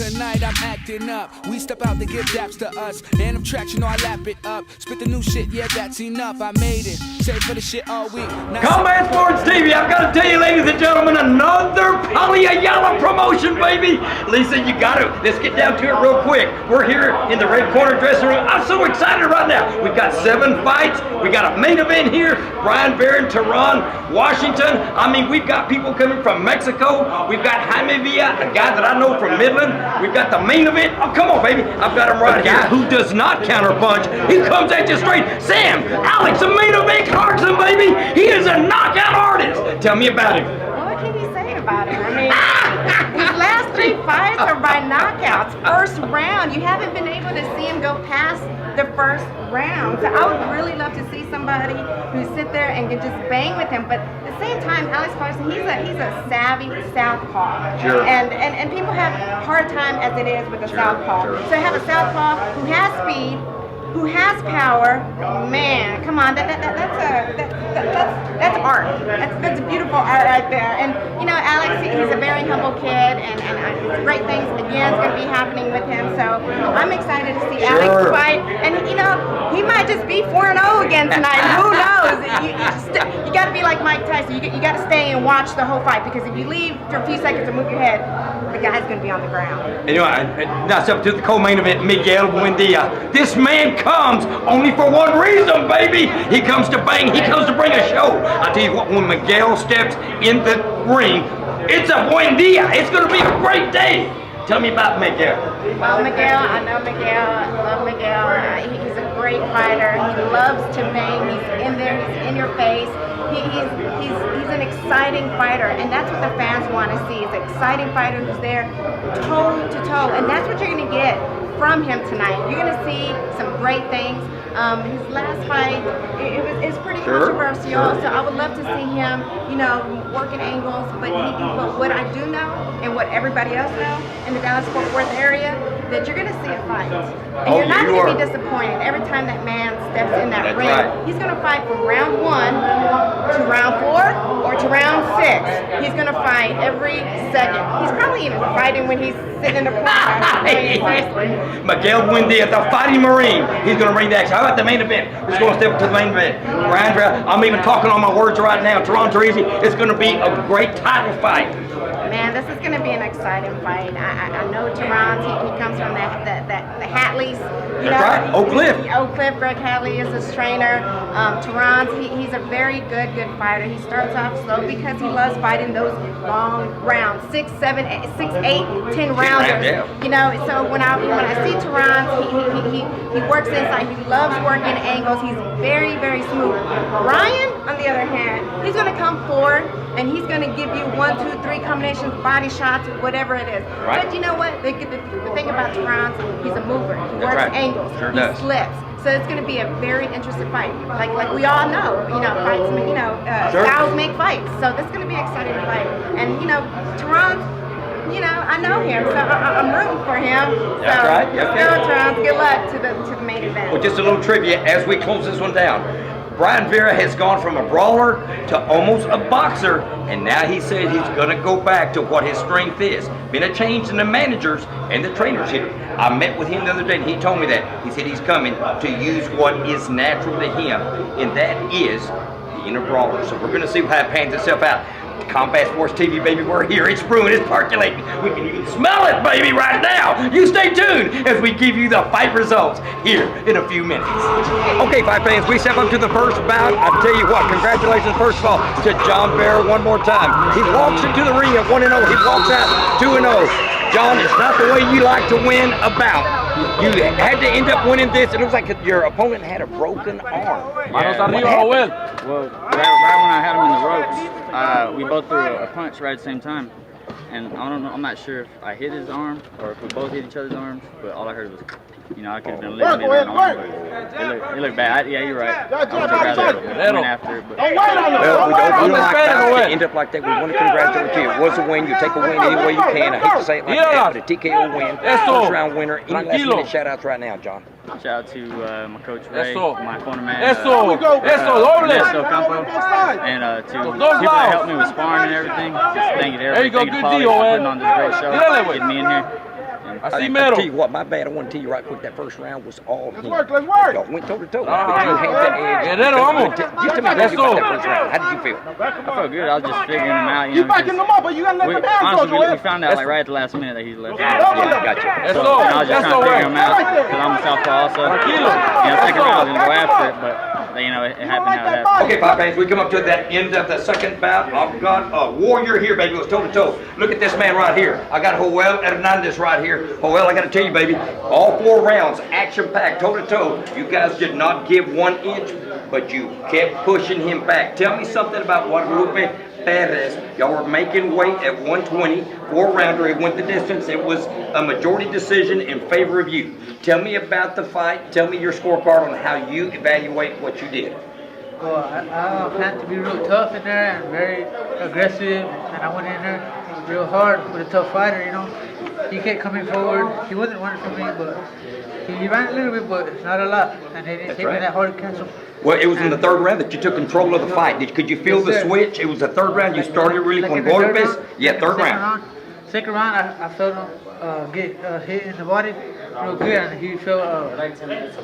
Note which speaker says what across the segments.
Speaker 1: Tonight I'm acting up. We step out to give daps to us. Anthem tracks, you know I lap it up. Spit the new shit, yeah, that's enough. I made it. Save for the shit all week.
Speaker 2: Combat Sports TV, I've got to tell you, ladies and gentlemen, another Polly Ayala promotion, baby. Lisa, you got to. Let's get down to it real quick. We're here in the red corner dressing room. I'm so excited right now. We've got 7 fights. We got a main event here. Brian Vera, Tehran, Washington. I mean, we've got people coming from Mexico. We've got Jaime Villa, a guy that I know from Midland. We've got the main event. Oh, come on, baby. I've got him right here. Who does not counterpunch. He comes at you straight. Sam, Alex, the main event Clarkson, baby. He is a knockout artist. Tell me about him.
Speaker 3: Well, what can you say about him? I mean, his last 3 fights are by knockouts. First round, you haven't been able to see him go past the first round. So I would really love to see somebody who sit there and can just bang with him. But at the same time, Alex Clarkson, he's a savvy southpaw.
Speaker 2: Sure.
Speaker 3: And people have a hard time as it is with a southpaw.
Speaker 2: Sure.
Speaker 3: So have a southpaw who has speed, who has power. Man, come on, that's art. That's beautiful art right there. And you know, Alex, he's a very humble kid, and great things again is going to be happening with him. So I'm excited to see Alex fight. And you know, he might just be 4-0 again tonight. Who knows? You got to be like Mike Tyson. You got to stay and watch the whole fight, because if you leave for a few seconds and move your head, the guy's going to be on the ground.
Speaker 2: Anyway, now it's up to the co-main event, Miguel Buendia. This man comes only for one reason, baby. He comes to bang. He comes to bring a show. I tell you what, when Miguel steps in the ring, it's a Buendia. It's going to be a great day. Tell me about Miguel.
Speaker 3: Well, Miguel, I know Miguel. I love Miguel. He's a great fighter. He loves to bang. He's in there. He's in your face. He's an exciting fighter, and that's what the fans want to see. Is an exciting fighter who's there toe to toe, and that's what you're going to get from him tonight. You're going to see some great things. His last fight, it's pretty controversial, so I would love to see him, you know, working angles. But what I do know, and what everybody else knows in the Dallas-Fort Worth area, that you're going to see a fight. And you're not going to be disappointed every time that man steps in that ring.
Speaker 2: Right.
Speaker 3: He's going to fight from round 1 to round 4 or to round 6. He's going to fight every second. He's probably even fighting when he's sitting in the corner.
Speaker 2: Miguel Buendia, the Fighting Marine. He's going to bring the action. How about the main event? We're just going to step to the main event. Brian Vera, I'm even talking on my words right now. Tehran Teresi, it's going to be a great title fight.
Speaker 3: Man, this is going to be an exciting fight. I know Tehran, he comes from the Hatleys.
Speaker 2: That's right, Oak Cliff.
Speaker 3: Oak Cliff, Greg Hatley is his trainer. Tehran, he's a very good fighter. He starts off slow because he loves fighting those long rounds, 6, 7, 8, 10 rounders.
Speaker 2: Yeah.
Speaker 3: You know, so when I see Tehran, he works inside. He loves working angles. He's very, very smooth. Ryan, on the other hand, he's going to come forward and he's going to give you 1, 2, 3 combinations, body shots, whatever it is.
Speaker 2: Right.
Speaker 3: But you know what? The thing about Tehran, he's a mover. He works angles.
Speaker 2: Sure
Speaker 3: he
Speaker 2: does.
Speaker 3: slips. So it's going to be a very interesting fight. Like we all know, you know, fights, you know, styles make fights. So this is going to be an exciting fight. And you know, Tehran, you know, I know him, so I'm rooting for him.
Speaker 2: That's right. Yep.
Speaker 3: So Tehran, good luck to the main event.
Speaker 2: Well, just a little trivia as we close this one down. Brian Vera has gone from a brawler to almost a boxer, and now he said he's going to go back to what his strength is. Been a change in the managers and the trainers here. I met with him the other day, and he told me that. He said he's coming to use what is natural to him, and that is being a brawler. So we're going to see how it pans itself out. Combat Sports TV, baby, we're here. It's brewing, it's percolating. We can even smell it, baby, right now. You stay tuned as we give you the fight results here in a few minutes. Okay, fight fans, we step up to the first bout. I tell you what, congratulations, first of all, to John Vera one more time. He walks into the ring at 1-0. He walks out 2-0. John, it's not the way you like to win a bout. You had to end up winning this. It looks like your opponent had a broken arm.
Speaker 4: Well, right when I had him in the ropes, we both threw a punch right at the same time. And I don't know, I'm not sure if I hit his arm or if we both hit each other's arms, but all I heard was, you know, I could have been living in an arm, but it looked bad. Yeah, you're right. I would have rather went after it, but...
Speaker 2: Well, we don't like that to end up like that. We want to congratulate you. It was a win. You take a win any way you can. I hate to say it like that, but a TKO win, first round winner. Any last minute shout outs right now, John?
Speaker 4: Shout out to my coach Ray, my corner man,
Speaker 5: Eso
Speaker 4: Campo, and to people that helped me with sparring and everything. Just thank you to everybody, thank you to Paulie for putting on this great show, getting me in here. And
Speaker 5: I see
Speaker 2: I
Speaker 5: metal.
Speaker 2: tell you what, my bad. I want to tell you right quick. That first round was all him.
Speaker 5: Let's work.
Speaker 2: Y'all went toe to toe. But you had the edge.
Speaker 5: Yeah, that'll almost.
Speaker 2: Just tell me what you about that first round. How did you feel?
Speaker 4: I felt good. I was just figuring him out.
Speaker 5: You backing them up, but you gotta let them hands
Speaker 4: honestly,
Speaker 5: go,
Speaker 4: we found out like right at the last minute that he's left.
Speaker 2: Yeah, gotcha.
Speaker 5: That's
Speaker 4: So,
Speaker 5: all.
Speaker 4: and I was just
Speaker 5: That's
Speaker 4: trying to
Speaker 5: all
Speaker 4: figure him out
Speaker 5: right.
Speaker 4: because I'm a southpaw also.
Speaker 5: Tranquilo.
Speaker 4: Second round I was gonna go after it, but you know it happened how it happened.
Speaker 2: Okay, Pop fans, we come up to that end of the second bout. I've got a warrior here, baby. It was toe to toe. Look at this man right here. I got Joel Hernandez right here. Joel, I got to tell you, baby, all 4 rounds, action-packed, toe to toe. You guys did not give 1 inch, but you kept pushing him back. Tell me something about Guadalupe Perez. Y'all were making weight at 120, 4-rounder. It went the distance. It was a majority decision in favor of you. Tell me about the fight. Tell me your scorecard on how you evaluate what you did.
Speaker 6: Well, I planned to be real tough in there and very aggressive, and I went in there real hard with a tough fighter, you know. He kept coming forward. He wasn't running for me, but he ran a little bit, but not a lot. And it didn't take me that hard to catch him.
Speaker 2: Well, it was in the 3rd round that you took control of the fight. Could you feel the switch? It was the 3rd round. You started really con golpes. Yeah, 3rd round.
Speaker 6: Second round, I felt him get hit in the body real good, and he felt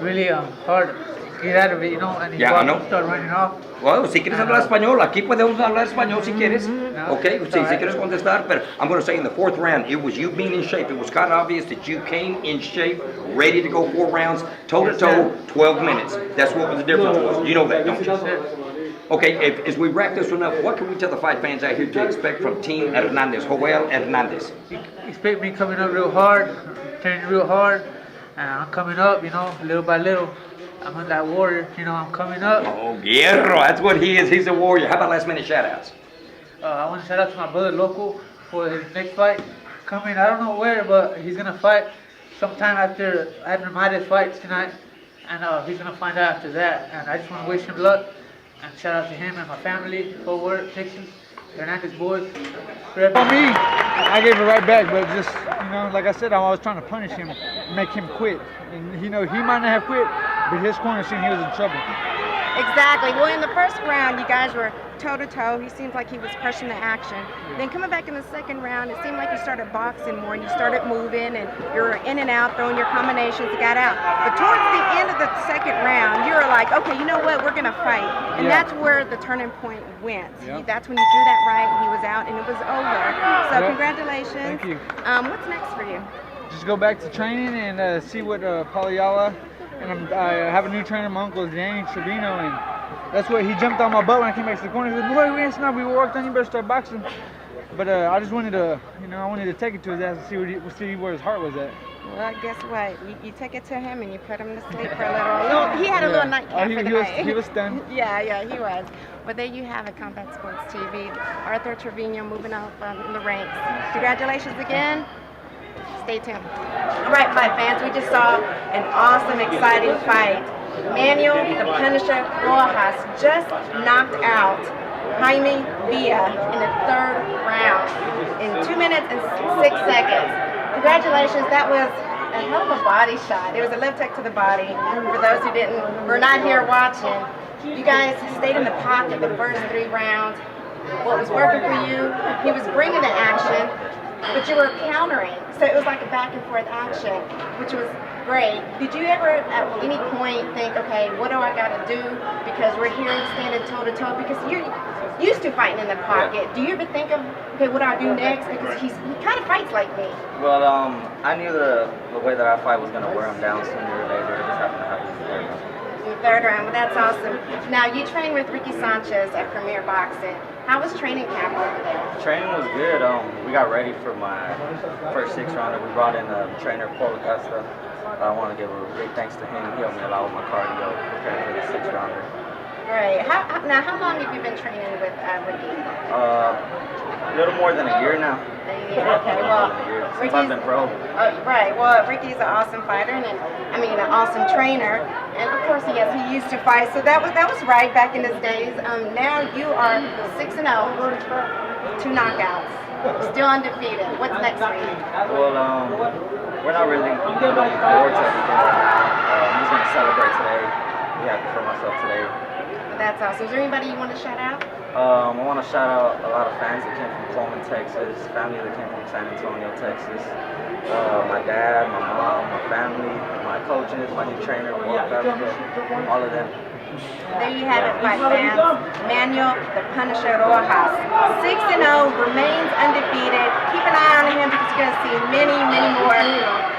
Speaker 6: really hard to get out of it, you know, and he started running off.
Speaker 2: Well, si quieres hablar español, aquí podemos hablar español si quieres. Okay, si quieres contestar, but I'm going to say in the 4th round, it was you being in shape. It was kind of obvious that you came in shape, ready to go 4 rounds, toe-to-toe, 12 minutes. That's what the difference was. You know that, don't you? Okay, as we wrap this one up, what can we tell the fight fans out here to expect from Team Hernandez, Joel Hernandez?
Speaker 6: Expect me coming up real hard, training real hard, and I'm coming up, you know, little by little. I'm that warrior, you know, I'm coming up.
Speaker 2: Oh, Guerrero, that's what he is. He's a warrior. How about last minute shout outs?
Speaker 6: I want to shout out to my brother Loco for his next fight coming. I don't know where, but he's going to fight sometime after Admiral's fight tonight, and he's going to find out after that. And I just want to wish him luck, and shout out to him and my family, Fort Worth, Texas, Hernandez boys.
Speaker 7: For me, I gave it right back, but just, you know, like I said, I was trying to punish him, make him quit. And, you know, he might not have quit, but his corner seen he was in trouble.
Speaker 3: Exactly. Well, in the first round, you guys were toe-to-toe. He seemed like he was pushing the action. Then coming back in the second round, it seemed like you started boxing more. You started moving, and you were in and out, throwing your combinations, got out. But towards the end of the second round, you were like, okay, you know what, we're going to fight. And that's where the turning point went. That's when you drew that right, he was out, and it was over. So congratulations.
Speaker 7: Thank you.
Speaker 3: What's next for you?
Speaker 7: Just go back to training and see what Pagliala, and I have a new trainer, my uncle, Danny Trevino, and that's what he jumped on my butt when I came back to the corner. He said, boy, we worked on you, better start boxing. But I just wanted to, you know, I wanted to take it to his ass and see where his heart was at.
Speaker 3: Well, guess what? You take it to him and you put him to sleep for a little. He had a little nightcap for the night.
Speaker 7: He was stunned.
Speaker 3: Yeah, he was. Well, there you have it, Combat Sports TV. Arthur Trevino moving up in the ranks. Congratulations again. Stay tuned. All right, fight fans, we just saw an awesome, exciting fight. Manuel the Punisher Rojas just knocked out Jaime Villa in the 3rd round in 2 minutes and 6 seconds. Congratulations, that was a hell of a body shot. It was a left hook to the body. For those who were not here watching, you guys stayed in the pocket the first 3 rounds. What was working for you, he was bringing the action, but you were countering. So it was like a back and forth action, which was great. Did you ever at any point think, okay, what do I got to do? Because we're here standing toe to toe, because you're used to fighting in the pocket. Do you ever think of, okay, what do I do next? Because he kind of fights like me.
Speaker 4: Well, I knew the way that I fight was going to wear him down sooner or later. It just happened to happen in the 3rd round.
Speaker 3: In the 3rd round, well, that's awesome. Now, you trained with Ricky Sanchez at Premier Boxing. How was training camp over there?
Speaker 4: Training was good. We got ready for my first 6-rounder. We brought in trainer Paul Augusta. I want to give a big thanks to him. He helped me a lot with my cardio, preparing for the 6-rounder.
Speaker 3: Great. Now, how long have you been training with Ricky?
Speaker 4: A little more than a year now.
Speaker 3: Okay, well,
Speaker 4: Since I've been pro.
Speaker 3: Right. Well, Ricky's an awesome fighter, and an awesome trainer. And of course, yes, he used to fight, so that was right back in his days. Now you are 6-0, 2 knockouts, still undefeated. What's next for you?
Speaker 4: Well, we're not really looking forward to anything right now. I'm just going to celebrate today. Be happy for myself today.
Speaker 3: That's awesome. Is there anybody you want to shout out?
Speaker 4: I want to shout out a lot of fans that came from Coleman, Texas, family that came from San Antonio, Texas, my dad, my mom, my family, my coaches, my new trainer, all of them.
Speaker 3: There you have it, fight fans. Manuel the Punisher Rojas, 6-0, remains undefeated. Keep an eye on him because you're going to see many, many more.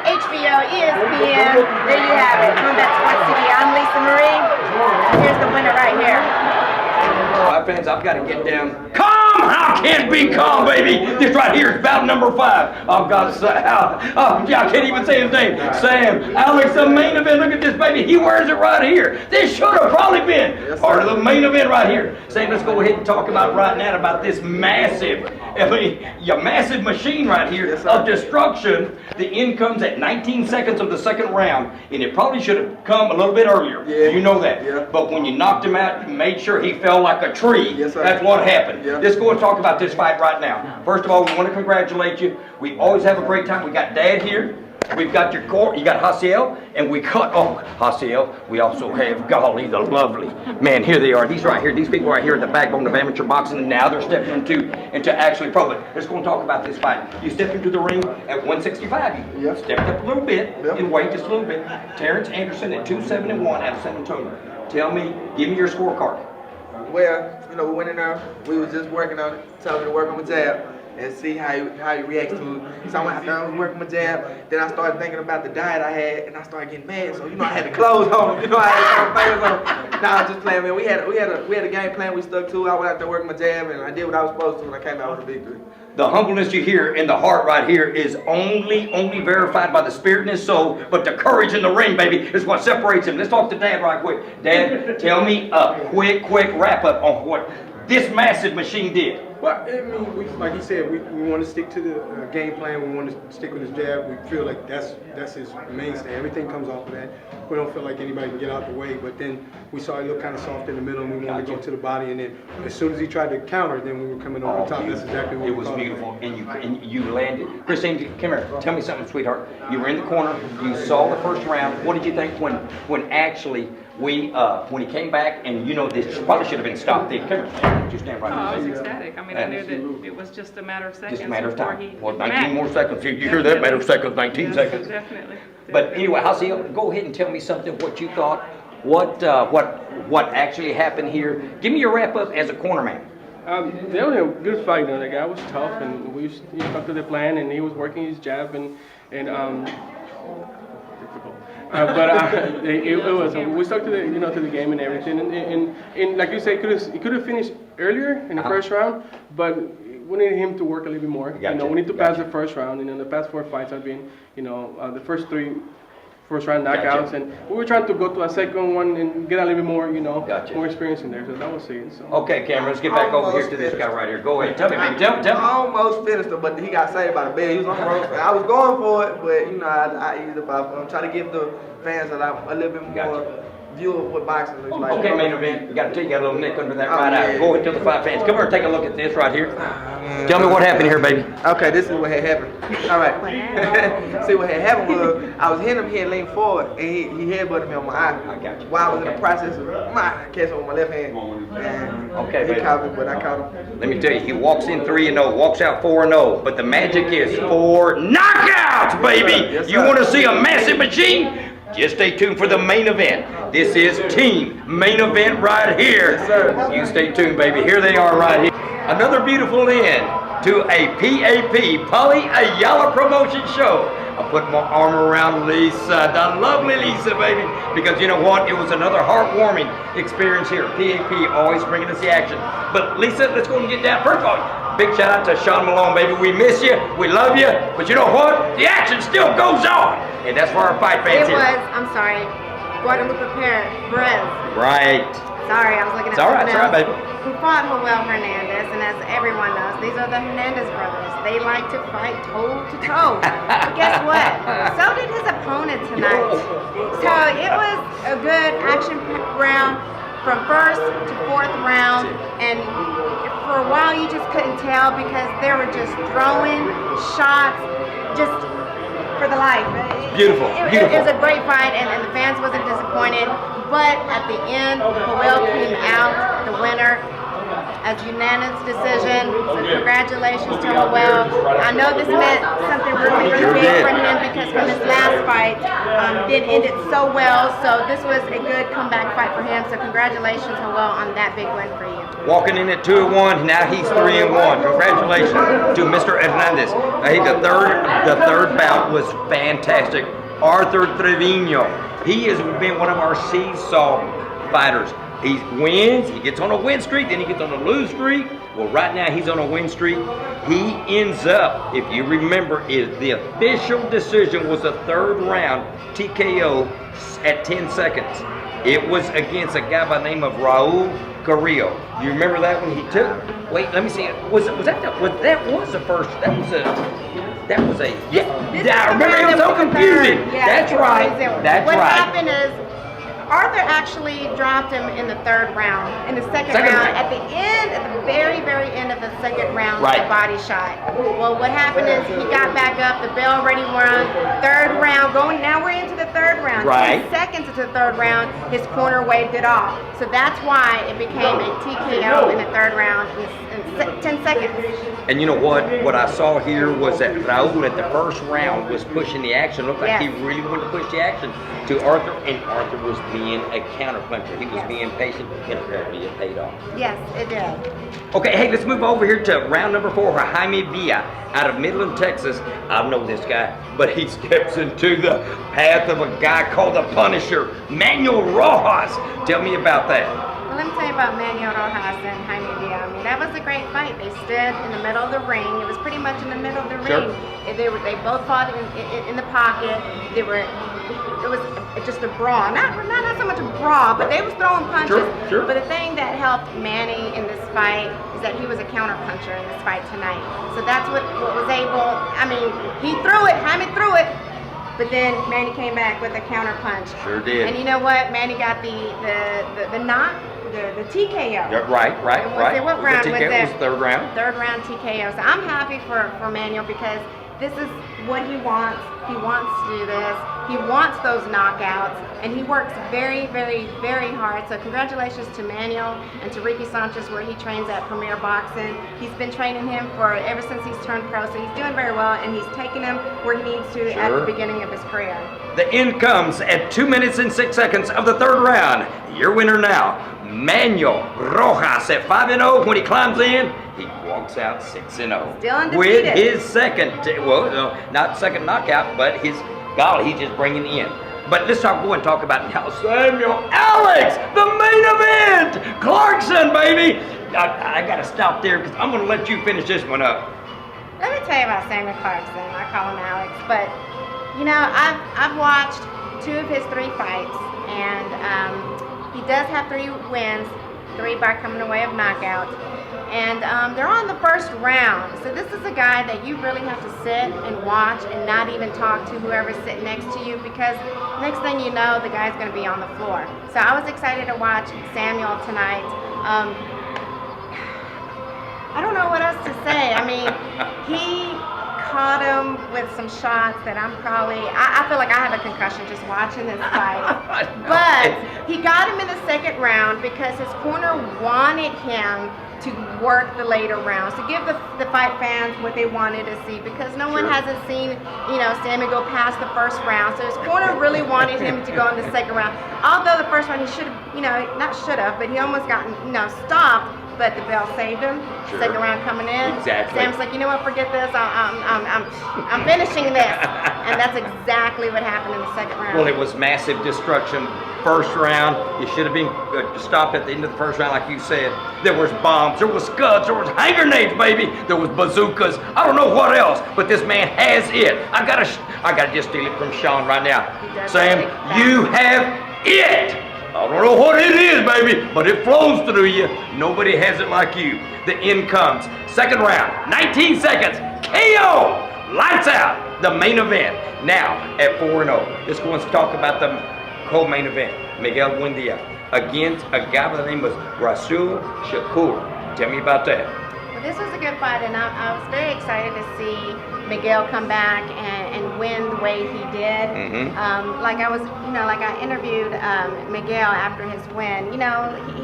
Speaker 3: HBO, ESPN, there you have it. Combat Sports TV. I'm Lisa Marie. Here's the winner right here.
Speaker 2: Five fans, I've got to get down. Calm! I can't be calm, baby. This right here is bout number 5. I've got I can't even say his name. Sam, Alex, the main event. Look at this, baby. He wears it right here. This should have probably been part of the main event right here. Sam, let's go ahead and talk about right now about this massive, your massive machine right here of destruction. The end comes at 19 seconds of the second round, and it probably should have come a little bit earlier.
Speaker 5: Yeah.
Speaker 2: You know that.
Speaker 5: Yeah.
Speaker 2: But when you knocked him out, you made sure he fell like a tree.
Speaker 5: Yes, sir.
Speaker 2: That's what happened.
Speaker 5: Yeah.
Speaker 2: Let's go and talk about this fight right now. First of all, we want to congratulate you. We always have a great time. We got Dad here. We've got your core. You got Hasiel, and we got Hasiel. We also have Golly, the lovely man. Here they are. These right here. These people right here are the backbone of amateur boxing, and now they're stepping into actually pro. But let's go and talk about this fight. You stepped into the ring at 165. You stepped up a little bit in weight, just a little bit. Terrence Anderson at 271 out of San Antonio. Tell me, give me your scorecard.
Speaker 5: Well, you know, we went in there, we was just working on it, telling me to work on my jab and see how he reacts to it. So after I was working my jab, then I started thinking about the diet I had, and I started getting mad. So, you know, I had the clothes on, you know, I had the fingers on. Nah, I was just playing, man. We had a game plan we stuck to. I went out there working my jab, and I did what I was supposed to, and I came out with a victory.
Speaker 2: The humbleness you hear in the heart right here is only verified by the spirit in his soul, but the courage in the ring, baby, is what separates him. Let's talk to Dad right quick. Dad, tell me a quick wrap up on what this massive machine did.
Speaker 8: Well, I mean, like he said, we want to stick to the game plan. We want to stick with his jab. We feel like that's his mainstay. Everything comes off of that. We don't feel like anybody can get out the way. But then we saw he looked kind of soft in the middle, and we wanted to go to the body. And then as soon as he tried to counter, then we were coming over the top. That's exactly what
Speaker 2: it was beautiful, and you landed. Christine, come here. Tell me something, sweetheart. You were in the corner. You saw the first round. What did you think when actually when he came back? And you know this probably should have been stopped. Then come here. Just stand right
Speaker 9: I was
Speaker 2: there.
Speaker 9: ecstatic. I mean, I knew that it was just a matter of seconds.
Speaker 2: Just a matter of
Speaker 9: before
Speaker 2: time.
Speaker 9: he
Speaker 2: Well,
Speaker 9: came
Speaker 2: 19
Speaker 9: back.
Speaker 2: more seconds. You hear that? Matter of seconds, 19
Speaker 9: Yes,
Speaker 2: seconds.
Speaker 9: Definitely.
Speaker 2: But anyway, Hasiel, go ahead and tell me something. What you thought? What actually happened here? Give me your wrap up as a corner man.
Speaker 10: They were a good fight. You know, the guy was tough, and we stuck to the plan, and he was working his jab, and difficult. It was. We stuck to the game and everything, and like you said, he could have finished earlier in the first round, but we needed him to work a little bit more.
Speaker 2: Gotcha.
Speaker 10: We need to pass the first round, and in the past 4 fights have been, the first 3 first round knockouts,
Speaker 2: Gotcha.
Speaker 10: and we were trying to go to a second one and get a little bit more,
Speaker 2: Gotcha.
Speaker 10: more experience in there. So that was it. So.
Speaker 2: Okay, Cameron, let's get back over here to this guy right here. Go ahead. Tell me, baby. Tell me.
Speaker 5: I almost finished it, but he got saved by the bell. He was on the ropes. I was going for it, but I eased it up. I'm trying to give the fans a little bit more
Speaker 2: Gotcha.
Speaker 5: view of what boxing looks like.
Speaker 2: Okay, main event. You got to tell you got a little nick under that right eye. Go ahead to the 5 fans. Come here and take a look at this right here. Tell me what happened here, baby.
Speaker 5: Okay, this is what had happened. All right. See, what had happened was I was hitting him, he had leaned forward, and he headbutted me on my eye.
Speaker 2: I got you.
Speaker 5: While I was in the process of catching with my left hand. And
Speaker 2: Okay,
Speaker 5: he
Speaker 2: baby.
Speaker 5: caught me, but I caught him.
Speaker 2: Let me tell you, he walks in 3-0, walks out 4-0, but the magic is 4 knockouts, baby.
Speaker 5: Yes, sir.
Speaker 2: You want to see a massive machine? Just stay tuned for the main event. This is team main event right here.
Speaker 5: Yes, sir.
Speaker 2: You stay tuned, baby. Here they are right here. Another beautiful end to a PAP, Polly Ayala promotion show. I put my arm around Lisa, the lovely Lisa, baby, because you know what? It was another heartwarming experience here. PAP always bringing us the action. But Lisa, let's go and get down. First of all, big shout out to Sean Malone, baby. We miss you, we love you, but you know what? The action still goes on, and that's for our fight fans
Speaker 3: It
Speaker 2: here.
Speaker 3: was, I'm sorry, Guadalupe Perez.
Speaker 2: Right.
Speaker 3: Sorry, I was looking at
Speaker 2: It's all right,
Speaker 3: something
Speaker 2: it's all right,
Speaker 3: else. Who fought Joel Hernandez, and as everyone knows, these are the Hernandez brothers. They like to fight toe to toe. But guess what? So did his opponent tonight. So it was a good action round from first to 4th round, and for a while you just couldn't tell because they were just throwing shots just for the life.
Speaker 2: Beautiful,
Speaker 3: It was a great fight, and the fans wasn't disappointed. But at the end, Joel came out the winner. as unanimous decision. So congratulations to Joel. I know this meant something really, really big for him because from his last fight, it ended so well. So this was a good comeback fight for him. So congratulations, Joel, on that big win for you.
Speaker 2: Walking in at 2-1, now he's 3-1. Congratulations to Mr. Hernandez. Hey, the third bout was fantastic. Arthur Trevino. He has been one of our seesaw fighters. He wins, he gets on a win streak, then he gets on a lose streak. Well, right now he's on a win streak. He ends up, if you remember, the official decision was a third round TKO at 10 seconds. It was against a guy by the name of Raul Carrillo. You remember that when he took? Wait, let me see. That was the first? That was a yeah. I remember, it was so confusing.
Speaker 3: Yeah,
Speaker 2: that's right.
Speaker 3: What happened is Arthur actually dropped him in the third round. In the second round, at the end, at the very, very end of the second round, the body shot. Well, what happened is he got back up. The bell already rung. Third round going. Now we're into the third round. 10 seconds into the third round, his corner waved it off. So that's why it became a TKO in the third round in 10 seconds.
Speaker 2: And you know what? What I saw here was that Raul at the first round was pushing the action. Looked like he really wanted to push the action to Arthur, and Arthur was being a counterpuncher. He was being patient, and apparently it paid off.
Speaker 3: Yes, it did.
Speaker 2: Okay, hey, let's move over here to round number 4 for Jaime Villa out of Midland, Texas. I know this guy, but he steps into the path of a guy called the Punisher, Manuel Rojas. Tell me about that.
Speaker 3: Well, let me tell you about Manuel Rojas and Jaime Villa. I mean, that was a great fight. They stood in the middle of the ring. It was pretty much in the middle of the ring. They both fought in the pocket. It was just a brawl. Not so much a brawl, but they was throwing punches. But the thing that helped Manny in this fight is that he was a counter puncher in this fight tonight. So that's what was able. I mean, he threw it. Jaime threw it. But then Manny came back with a counter punch.
Speaker 2: Sure did.
Speaker 3: And you know what? Manny got the knock, the TKO.
Speaker 2: Yeah, right.
Speaker 3: What round was it?
Speaker 2: Was third round.
Speaker 3: Third round TKO. So I'm happy for Manuel because this is what he wants. He wants to do this. He wants those knockouts, and he works very, very, very hard. So congratulations to Manuel and to Ricky Sanchez, where he trains at Premier Boxing. He's been training him ever since he's turned pro, so he's doing very well, and he's taking him where he needs to at the beginning of his career.
Speaker 2: The end comes at 2 minutes and 6 seconds of the third round. Your winner now, Manuel Rojas at 5-0. When he climbs in, he walks out 6-0.
Speaker 3: Still undefeated.
Speaker 2: With his second, not second knockout, but his, golly, he's just bringing it in. But let's go and talk about now Samuel Alex, the main event. Clarkson, baby. I got to stop there because I'm going to let you finish this one up.
Speaker 3: Let me tell you about Samuel Clarkson. I call him Alex, but you know, I've watched 2 of his 3 fights, and he does have 3 wins, 3 by coming away of knockouts. And they're on the first round. So this is a guy that you really have to sit and watch and not even talk to whoever's sitting next to you, because next thing you know, the guy's going to be on the floor. So I was excited to watch Samuel tonight. I don't know what else to say. I mean, he caught him with some shots that I feel like I have a concussion just watching this fight. But he got him in the second round because his corner wanted him to work the later rounds, to give the fight fans what they wanted to see, because no one hasn't seen, Samuel go past the first round. So his corner really wanted him to go in the second round. Although the first round he should have, not should have, but he almost got, stopped. But the bell saved him. Second round coming in.
Speaker 2: Exactly.
Speaker 3: Sam's like, you know what? Forget this. I'm finishing this. And that's exactly what happened in the second round.
Speaker 2: Well, it was massive destruction. First round, you should have been stopped at the end of the first round, like you said. There was bombs, there was scuds, there was hand grenades, baby. There was bazookas. I don't know what else, but this man has it. I gotta just steal it from Sean right now. Sam, you have it. I don't know what it is, baby, but it flows through you. Nobody has it like you. The end comes. Second round, 19 seconds, KO, lights out, the main event. Now, at 4-0, let's go and talk about the co-main event. Miguel Buendia against a guy by the name of Rasul Shakur. Tell me about that.
Speaker 3: Well, this was a good fight, and I was very excited to see Miguel come back and and win the way he did. Like I interviewed Miguel after his win.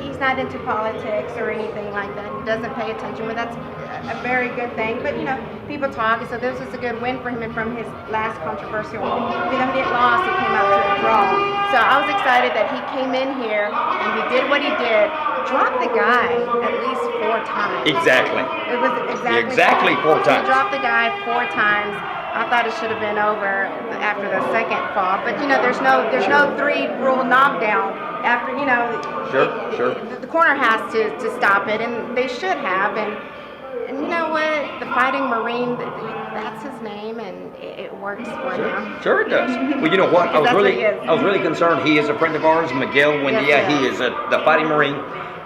Speaker 3: He's not into politics or anything like that. He doesn't pay attention, but that's a very good thing. But people talk, so this was a good win for him. And from his last controversial, he didn't lose, he came out to a draw. So I was excited that he came in here and he did what he did. Dropped the guy at least 4 times.
Speaker 2: Exactly.
Speaker 3: It was
Speaker 2: exactly 4 times.
Speaker 3: He dropped the guy 4 times. I thought it should have been over after the second fall, but there's no 3-rule knockdown after
Speaker 2: Sure.
Speaker 3: The corner has to stop it, and they should have. And you know what? The Fighting Marine, that's his name, and it works for him.
Speaker 2: Sure it does. Well, you know what? I was really concerned. He is a friend of ours, Miguel Buendia.
Speaker 3: Yes,
Speaker 2: he is the Fighting Marine.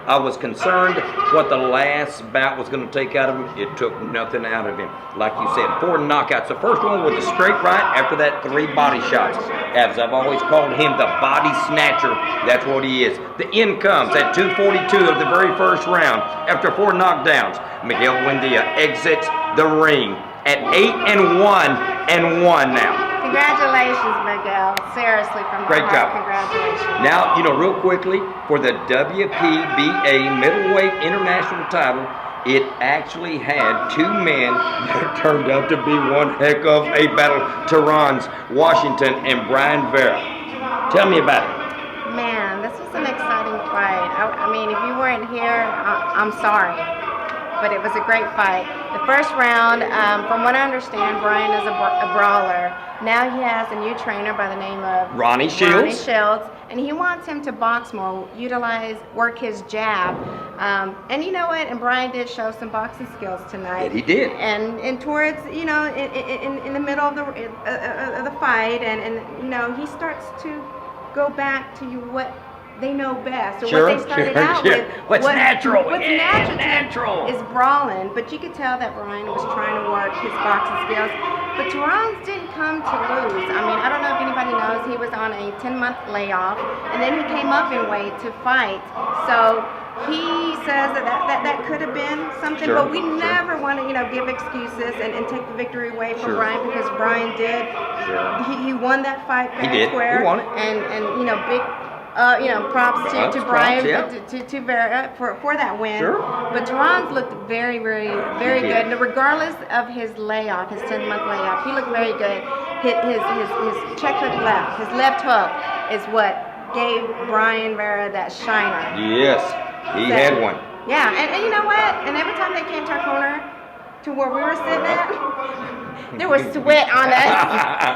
Speaker 2: I was concerned what the last bout was going to take out of him. It took nothing out of him. Like you said, 4 knockouts. The first one was a straight right. After that, 3 body shots. As I've always called him, the body snatcher. That's what he is. The end comes at 2:42 of the very first round. After 4 knockdowns, Miguel Buendia exits the ring at 8-1 now.
Speaker 3: Congratulations, Miguel. Seriously, from my
Speaker 2: Great
Speaker 3: heart,
Speaker 2: job.
Speaker 3: congratulations.
Speaker 2: Now, real quickly, for the WPBA middleweight international title, it actually had 2 men that turned out to be one heck of a battle. Terrence Washington and Brian Vera. Tell me about it.
Speaker 3: Man, this was an exciting fight. I mean, if you weren't here, I'm sorry. But it was a great fight. The first round, from what I understand, Brian is a brawler. Now he has a new trainer by the name of
Speaker 2: Ronnie Shields,
Speaker 3: and he wants him to box more, work his jab. And you know what? And Brian did show some boxing skills tonight.
Speaker 2: Yeah, he did.
Speaker 3: And towards in the middle of the fight, and he starts to go back to what they know best, or what they started out with.
Speaker 2: What's natural?
Speaker 3: What's natural is brawling. But you could tell that Brian was trying to work his boxing skills. But Terrence didn't come to lose. I mean, I don't know if anybody knows, he was on a 10-month layoff, and then he came up in weight to fight. So he says that could have been something, but we never want to, give excuses and take the victory away from Brian, because Brian did. He won that fight fair and square.
Speaker 2: He won it.
Speaker 3: And big. Props to Brian, to Vera for that win. But Terrence looked very, very, very good. And regardless of his layoff, his 10-month layoff, he looked very good. His check hook left, his left hook is what gave Brian Vera that shiner.
Speaker 2: Yes, he had one.
Speaker 3: Yeah, and you know what? And every time they came to our corner, to where we were sitting at, there was sweat on us.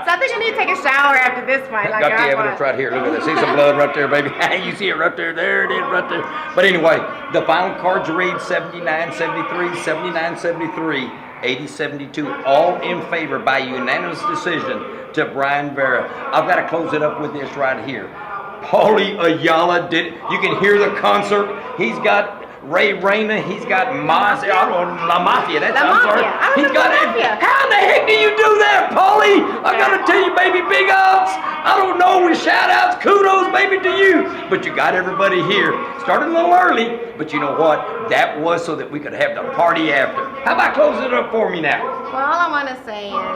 Speaker 3: So I think I need to take a shower after this fight.
Speaker 2: Got the evidence right here. Look at that. See some blood right there, baby. You see it right there. There it is right there. But anyway, the final cards read 79-73, 79-73, 80-72, all in favor by unanimous decision to Brian Vera. I've got to close it up with this right here. Paulie Ayala did. You can hear the concert. He's got Ray Reyna, he's got La Mafia. He's got it. How in the heck do you do that, Paulie? I gotta tell you, baby, big ups. I don't know, with shout outs, kudos, baby, to you. But you got everybody here. Started a little early, but you know what? That was so that we could have the party after. How about closing it up for me now?
Speaker 3: Well, all I want to say is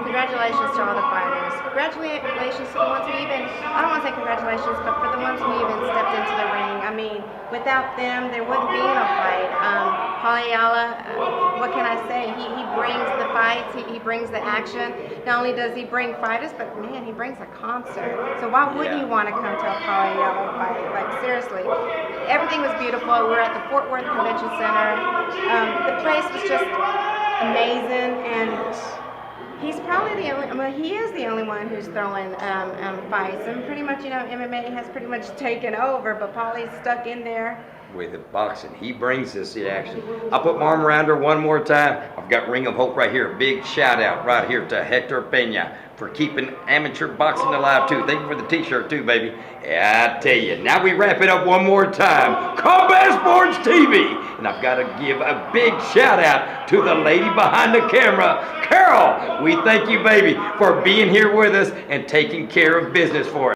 Speaker 3: congratulations to all the fighters. Congratulations to the ones who I don't want to say congratulations, but for the ones who even stepped into the ring. I mean, without them, there wouldn't be no fight. Paulie Ayala, what can I say? He brings the fights, he brings the action. Not only does he bring fighters, but man, he brings a concert. So why wouldn't you want to come to a Paulie Ayala fight? Like, seriously. Everything was beautiful. We were at the Fort Worth Convention Center. The place was just amazing, and he's probably he is the only one who's throwing fights, and pretty much, MMA has pretty much taken over, but Paulie's stuck in there.
Speaker 2: With the boxing, he brings us the action. I'll put my arm around her one more time. I've got Ring of Hope right here. Big shout out right here to Hector Pena for keeping amateur boxing alive too. Thank you for the t-shirt too, baby. Yeah, I tell you. Now we wrap it up one more time. Combat Sports TV. And I've got to give a big shout out to the lady behind the camera, Carol. We thank you, baby, for being here with us and taking care of business for us.